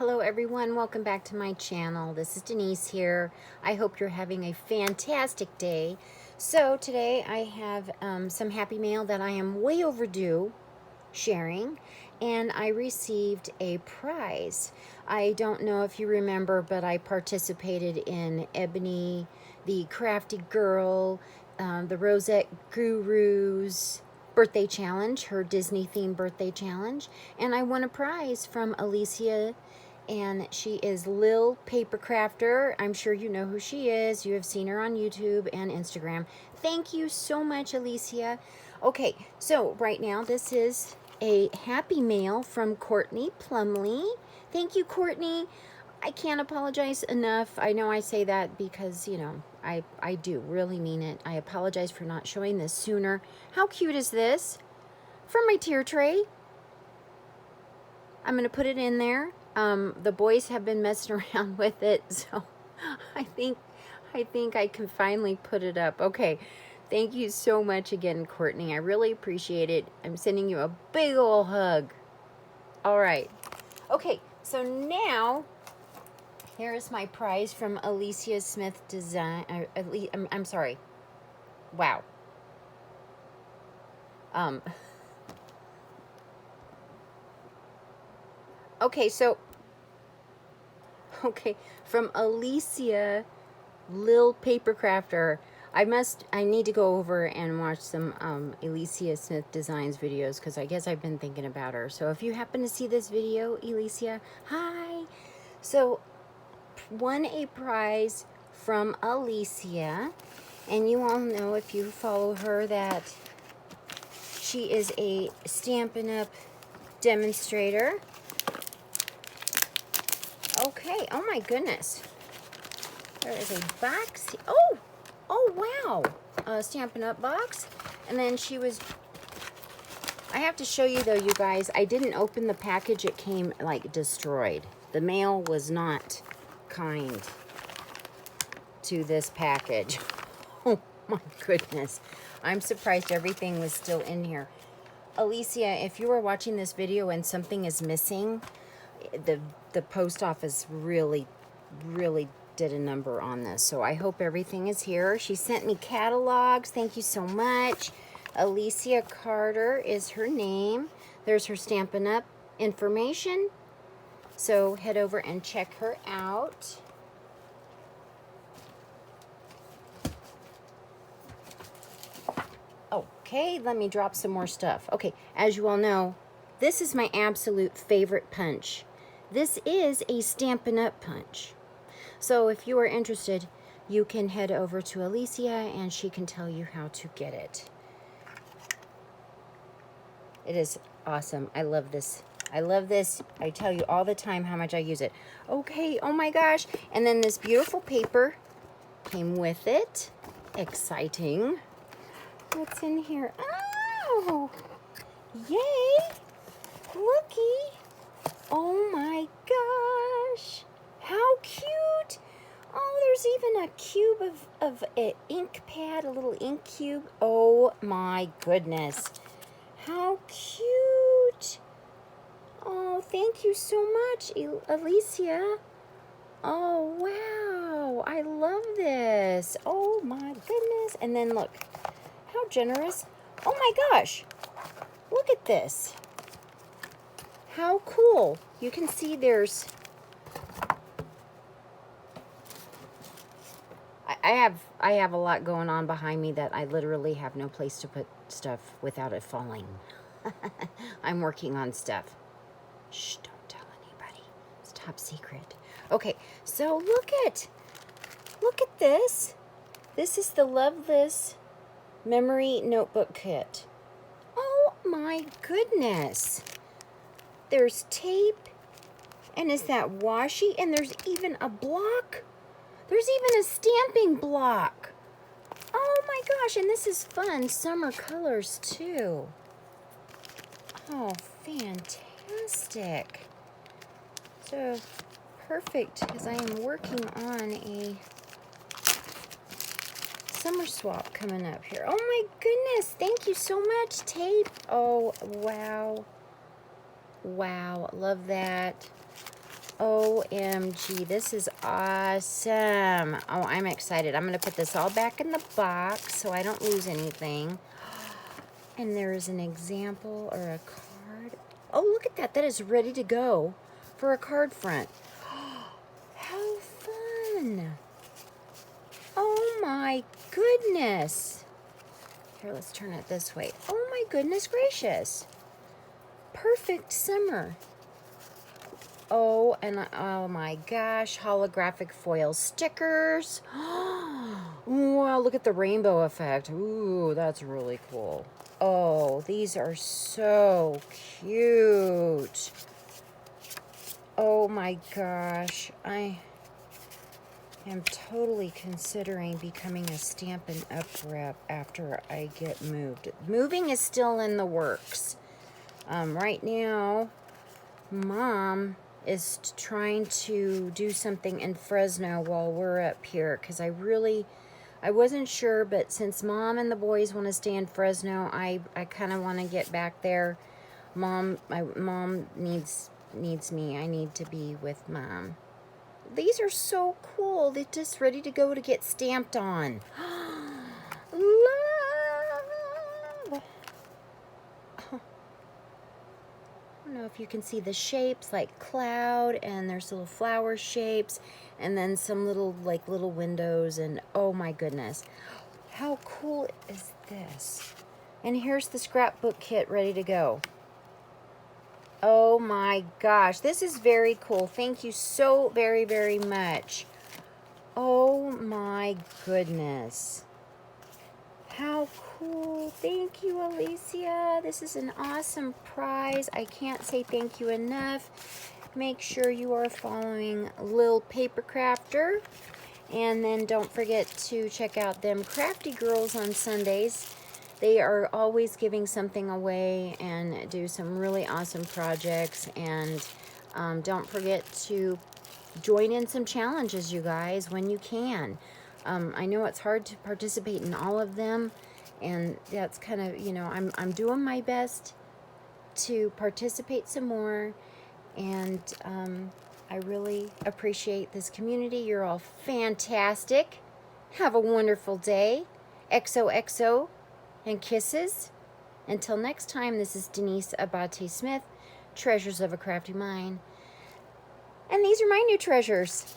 Hello everyone, welcome back to my channel. This is Denise here. I hope you're having a fantastic day. So today I have some happy mail that I am way overdue sharing, and I received a prize. I don't know if you remember, but I participated in Ebony, the Crafty Girl, the Rosette Guru's birthday challenge, her Disney themed birthday challenge, and I won a prize from Alicia, and she is Lil Paper Crafter. I'm sure you know who she is. You have seen her on YouTube and Instagram. Thank you so much, Alicia. Okay, so right now this is a happy mail from Kourtney Plumlee. Thank you, Kourtney. I can't apologize enough. I know I say that because, you know, I do really mean it. I apologize for not showing this sooner. How cute is this? From my tier tray. I'm going to put it in there. The boys have been messing around with it, so I think I can finally put it up. Okay. Thank you so much again, Kourtney. I really appreciate it. I'm sending you a big ol' hug. All right. Okay, so now here is my prize from Alicia Smith Design. I'm sorry. Wow. Okay, from Alicia Lil Paper Crafter. I need to go over and watch some Alicia Smith Designs videos because I guess I've been thinking about her. So if you happen to see this video, Alicia, hi. So won a prize from Alicia, and you all know, if you follow her, that she is a Stampin' Up! Demonstrator. Okay, oh my goodness. There is a box. Oh wow. A Stampin' Up! Box. And then she was... I have to show you though, you guys, I didn't open the package. It came like destroyed. The mail was not kind to this package. Oh my goodness. I'm surprised everything was still in here. Alicia, if you are watching this video and something is missing, the post office really did a number on this. So I hope everything is here. She sent me catalogs. Thank you so much. Alicia Carter is her name. There's her Stampin' Up! Information. So head over and check her out. Okay, let me drop some more stuff. Okay, as you all know, this is my absolute favorite punch. This is a Stampin' Up! Punch. So if you are interested, you can head over to Alicia and she can tell you how to get it. It is awesome. I love this. I love this. I tell you all the time how much I use it. Okay, oh my gosh. And then this beautiful paper came with it. Exciting. What's in here? Oh, yay. Looky. Oh my gosh. How cute. Oh, there's even a cube of an ink pad, a little ink cube. Oh my goodness. How cute. Oh, thank you so much, Alicia. Oh, wow. I love this. Oh my goodness. And then look, how generous. Oh my gosh. Look at this. How cool. You can see there's... I have a lot going on behind me that I literally have no place to put stuff without it falling. I'm working on stuff. Shh, don't tell anybody. It's top secret. Okay, so look at this. This is the Love This Memory Notebook Kit. Oh my goodness. There's tape, and is that washi? And there's even a block. There's even a stamping block. Oh my gosh, and this is fun. Summer colors too. Oh, fantastic. So perfect, because I am working on a summer swap coming up here. Oh my goodness, thank you so much, tape. Oh, wow. Wow, love that. OMG, this is awesome. Oh, I'm excited. I'm going to put this all back in the box so I don't lose anything. And there is an example or a card. Oh, look at that. That is ready to go for a card front. How fun. Oh my goodness. Here, let's turn it this way. Oh my goodness gracious. Perfect summer. Oh, and oh my gosh, holographic foil stickers. Wow, look at the rainbow effect. Ooh, that's really cool. Oh, these are so cute. Oh my gosh, I am totally considering becoming a Stampin' Up! Rep after I get moved. Moving is still in the works. Right now, Mom is trying to do something in Fresno while we're up here, because I wasn't sure, but since Mom and the boys want to stay in Fresno, I kind of want to get back there. My mom needs me. I need to be with Mom. These are so cool. They're just ready to go to get stamped on. Love. I don't know if you can see the shapes like cloud, and there's little flower shapes, and then some little windows, and oh my goodness, how cool is this? And here's the scrapbook kit ready to go. Oh my gosh, this is very cool. Thank you so very, very much. Oh my goodness. How cool. Thank you, Alicia. This is an awesome prize. I can't say thank you enough. Make sure you are following Lil Paper Crafter. And then don't forget to check out them Crafty Girls on Sundays. They are always giving something away and do some really awesome projects. And don't forget to join in some challenges, you guys, when you can. I know it's hard to participate in all of them, and that's kind of, you know, I'm doing my best to participate some more, and I really appreciate this community. You're all fantastic. Have a wonderful day. XOXO and kisses. Until next time, this is Denise Abate Smith, Treasures of a Crafty Mind, and these are my new treasures.